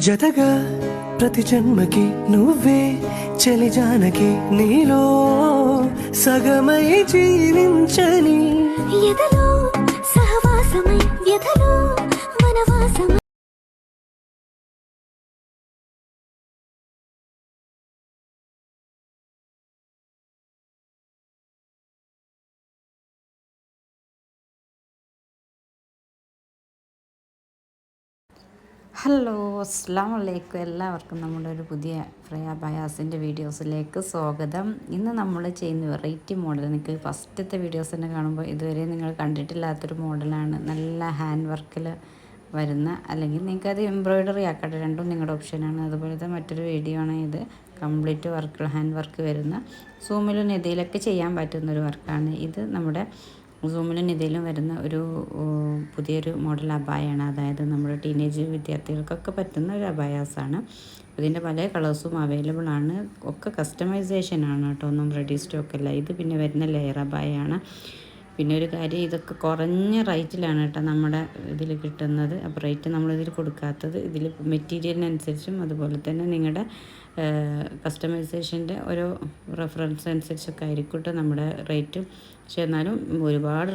జతగా ప్రతి జన్మకి నువ్వే చలి జానకి నీలో సగమై జీవించని ఎదలో సహవాసమై వ్యధలో వనవాసమై. ഹലോ അസ്സാം വലൈക്കും, എല്ലാവർക്കും നമ്മുടെ ഒരു പുതിയ ഫ്രയ ബയാസിൻ്റെ വീഡിയോസിലേക്ക് സ്വാഗതം. ഇന്ന് നമ്മൾ ചെയ്യുന്ന വെറൈറ്റി മോഡൽ, നിങ്ങൾക്ക് ഫസ്റ്റത്തെ വീഡിയോസ് തന്നെ കാണുമ്പോൾ ഇതുവരെ നിങ്ങൾ കണ്ടിട്ടില്ലാത്തൊരു മോഡലാണ്. നല്ല ഹാൻഡ് വർക്കിൽ വരുന്ന, അല്ലെങ്കിൽ നിങ്ങൾക്കത് എംബ്രോയ്ഡറി ആക്കട്ടെ, രണ്ടും നിങ്ങളുടെ ഓപ്ഷനാണ്. അതുപോലത്തെ മറ്റൊരു വീഡിയോ ആണ് ഇത്. കംപ്ലീറ്റ് വർക്ക്, ഹാൻഡ് വർക്ക് വരുന്ന, സൂമിലും നെതിയിലൊക്കെ ചെയ്യാൻ പറ്റുന്നൊരു വർക്കാണ് ഇത്. നമ്മുടെ സൂമിലും ഇതിലും വരുന്ന ഒരു പുതിയൊരു മോഡൽ അബായാണ്. അതായത് നമ്മുടെ ടീനേജ് വിദ്യാർത്ഥികൾക്കൊക്കെ പറ്റുന്ന ഒരു അബായാസാണ്. ഇതിൻ്റെ പല കളേഴ്സും അവൈലബിൾ ആണ്. ഒക്കെ കസ്റ്റമൈസേഷനാണ് കേട്ടോ, ഒന്നും റെഡി സ്റ്റോക്ക് അല്ല. ഇത് പിന്നെ വരുന്ന ലെയർ അബായാണ്. പിന്നെ ഒരു കാര്യം, ഇതൊക്കെ കുറഞ്ഞ റേറ്റിലാണ് കേട്ടോ നമ്മുടെ ഇതിൽ കിട്ടുന്നത്. അപ്പോൾ റേറ്റ് നമ്മളിതിൽ കൊടുക്കാത്തത് ഇതിൽ മെറ്റീരിയലിനനുസരിച്ചും അതുപോലെ തന്നെ നിങ്ങളുടെ കസ്റ്റമൈസേഷൻ്റെ ഓരോ റെഫറൻസ് അനുസരിച്ചൊക്കെ ആയിരിക്കും കേട്ടോ നമ്മുടെ റേറ്റും. പക്ഷെ എന്നാലും ഒരുപാട്